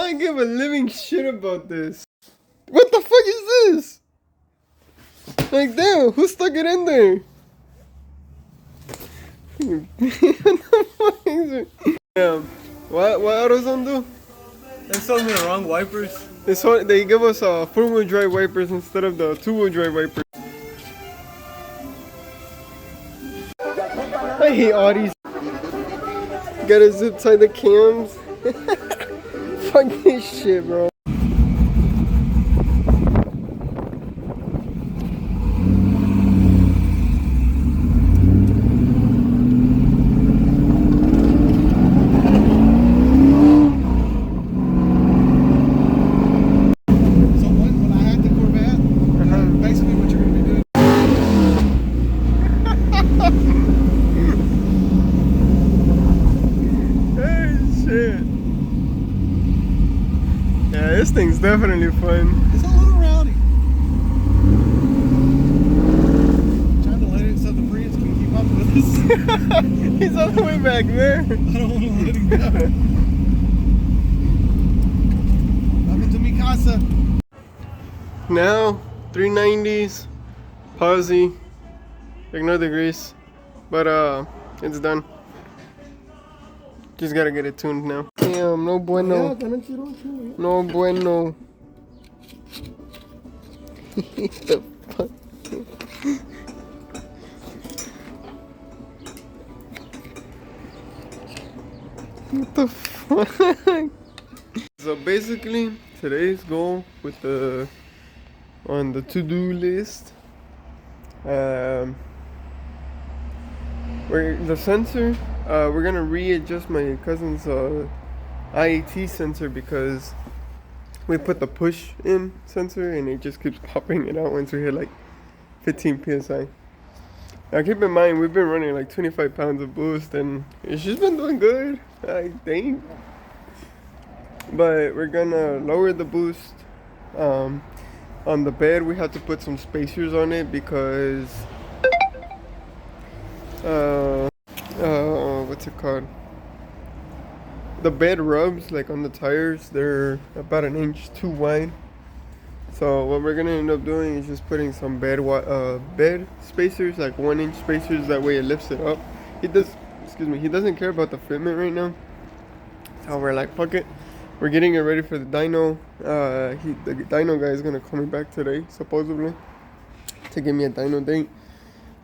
I give a living shit about this. What the fuck is this? Like, damn, who stuck it in there? What the fuck is it? Damn, what AutoZone do? They sold me the wrong wipers. They give us 4-wheel drive wipers instead of the 2-wheel drive wipers. I hate Audis. Gotta zip tie the cams. Fuck this shit, bro. This thing's definitely fun. It's a little rowdy. Trying to let it so the Prius can keep up with us. He's all the way back there. I don't want to let him go. Welcome to mi casa. Now, 390s, Posy, ignore the grease, but it's done. Just gotta get it tuned now. Damn, no bueno. No bueno. The fuck? What the fuck? So basically, today's goal with on the to-do list, the sensor. We're gonna readjust my cousin's IAT sensor because we put the push in sensor and it just keeps popping it out once we hit like 15 psi. Now keep in mind we've been running like 25 pounds of boost and it's just been doing good, I think. But we're gonna lower the boost. On the bed we had to put some spacers on it because what's it called? The bed rubs like on the tires. They're about 1 inch too wide. So what we're gonna end up doing is just putting some bed spacers, like 1 inch spacers. That way it lifts it up. He doesn't care about the fitment right now. So we're like, fuck it. We're getting it ready for the dyno. The dyno guy is gonna call me back today, supposedly, to give me a dyno date.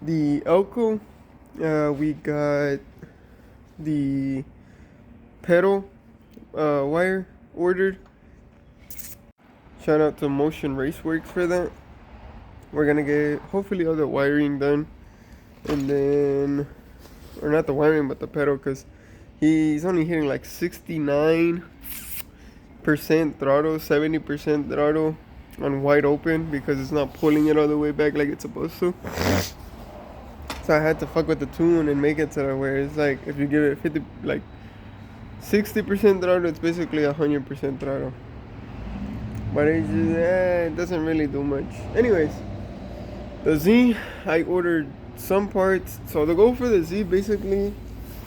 The Elko, we got the pedal wire ordered. Shout out to Motion Raceworks for that. We're gonna get hopefully all the wiring done, and then, or not the wiring but the pedal, because he's only hitting like 69% throttle, 70% throttle on wide open because it's not pulling it all the way back like it's supposed to. So I had to fuck with the tune and make it to where it's like if you give it 60% throttle, it's basically 100% throttle. But it doesn't really do much. Anyways, the Z, I ordered some parts. So the goal for the Z, basically,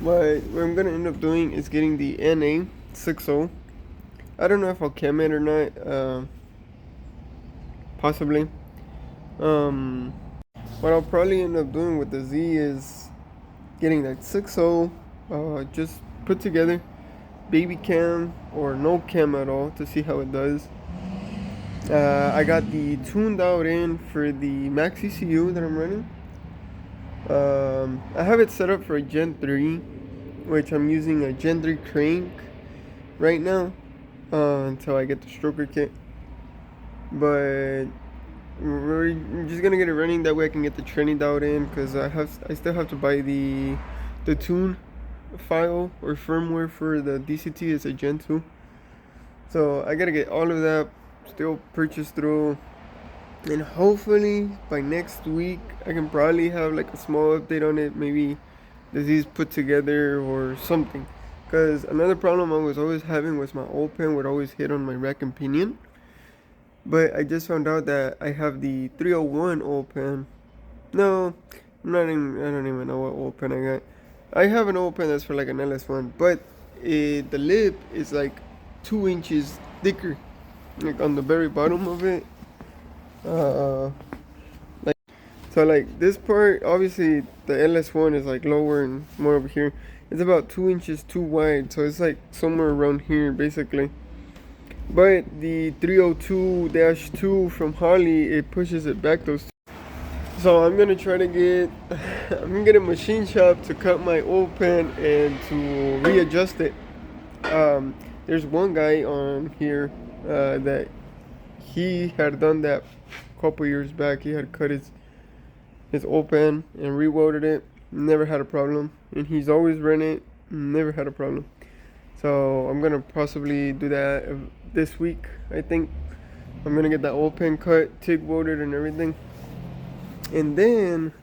what I'm gonna end up doing is getting the NA60. I don't know if I'll cam it or not. Possibly. What I'll probably end up doing with the Z is getting that 6.0 just put together, baby cam or no cam at all, to see how it does. I got the tuned out in for the Max ECU that I'm running. I have it set up for a Gen 3, which I'm using a Gen 3 crank right now until I get the stroker kit. But we're just gonna get it running, that way I can get the training out in, because I still have to buy the tune file or firmware for the DCT. It's a Gen 2, so I gotta get all of that still purchased through, and hopefully by next week I can probably have like a small update on it, maybe the Z's put together or something. Because another problem I was always having was my oil pan would always hit on my rack and pinion. But I just found out that I have the 301 oil pan. No, I don't even know what oil pan I got. I have an oil pan that's for like an LS1, but the lip is like 2 inches thicker, like on the very bottom of it. Like so, like this part, obviously the LS1 is like lower and more over here. It's about 2 inches too wide, so it's like somewhere around here basically. But the 302-2 from Holley, it pushes it back those. So I'm gonna try to get, I'm gonna get a machine shop to cut my old pen and to readjust it. There's one guy on here that he had done that a couple years back. He had cut his old pen and rewelded it. Never had a problem, and he's always run it. Never had a problem. So I'm gonna possibly do that this week. I think I'm gonna get that old pen cut, TIG welded, and everything. And then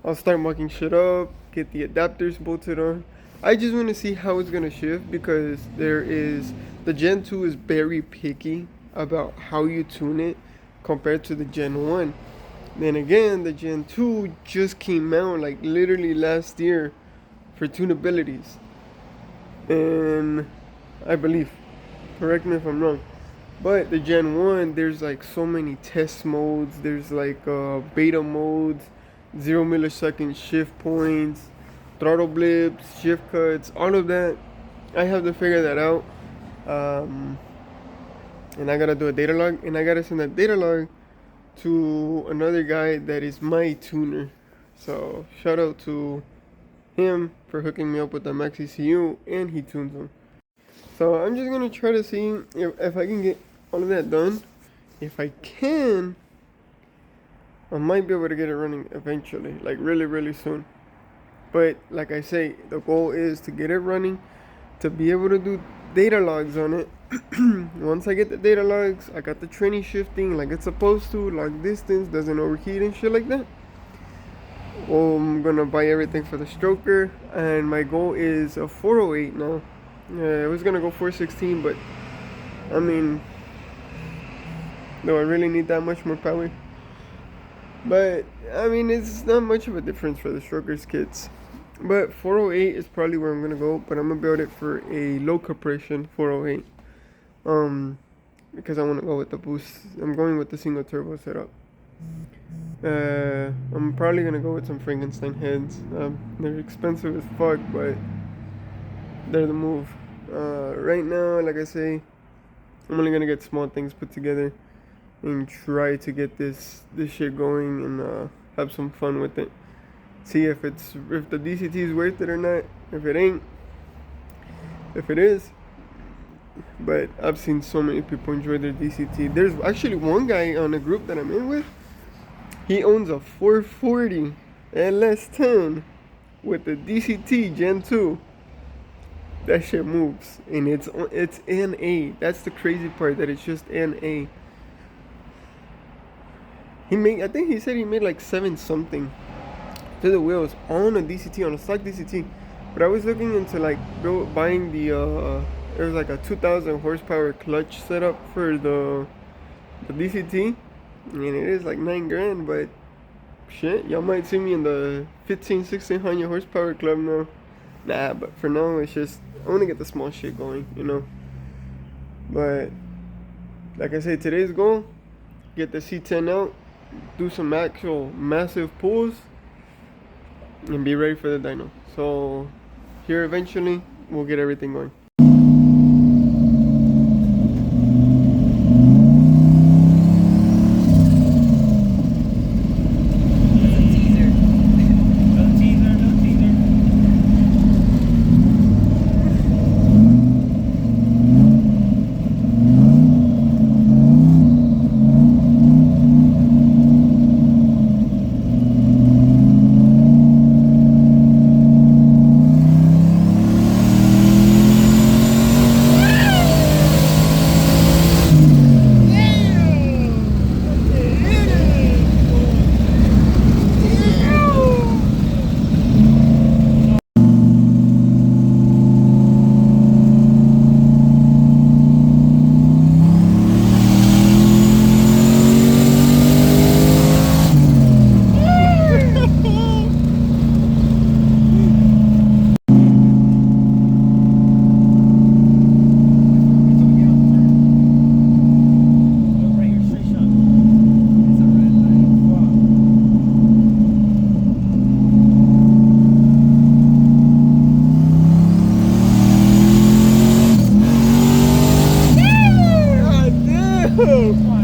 I'll start mucking shit up, get the adapters bolted on. I just want to see how it's going to shift, because the Gen 2 is very picky about how you tune it compared to the Gen 1. Then again, the Gen 2 just came out like literally last year for tunabilities. And I believe, correct me if I'm wrong, but the Gen 1, there's like so many test modes. There's like beta modes, 0 millisecond shift points, throttle blips, shift cuts, all of that. I have to figure that out. And I gotta do a data log, and I gotta send that data log to another guy that is my tuner. So shout out to him for hooking me up with the Max ECU, and he tunes them. So I'm just gonna try to see if I can get all of that done. If I can, I might be able to get it running eventually, like really, really soon. But like I say, the goal is to get it running, to be able to do data logs on it. Once I get the data logs, I got the tranny shifting like it's supposed to, log distance, doesn't overheat and shit like that. Well, I'm gonna buy everything for the stroker, and my goal is a 408 now. I was gonna go 416, but I mean, do I really need that much more power? But I mean, it's not much of a difference for the strokers kits. But 408 is probably where I'm gonna go, but I'm gonna build it for a low compression 408. Because I want to go with the boost. I'm going with the single turbo setup. I'm probably gonna go with some Frankenstein heads. They're expensive as fuck, but they're the move. Right now, like I say, I'm only gonna get small things put together and try to get this shit going and have some fun with it. See if the DCT is worth it or not. If it ain't, if it is. But I've seen so many people enjoy their DCT. There's actually one guy on a group that I'm in with. He owns a 440 LS10 with the DCT Gen 2. That shit moves, and it's NA. That's the crazy part, that it's just NA. I think he said he made like 7 something to the wheels on a DCT, on a stock DCT. But I was looking into like buying there's like a 2000 horsepower clutch setup for the DCT, and it is like $9,000. But shit, y'all might see me in the 1600 horsepower club now. Nah, but for now it's just I want to get the small shit going, you know. But like I said, today's goal: get the C10 out, do some actual massive pulls, and be ready for the dyno. So here eventually we'll get everything going. Oh.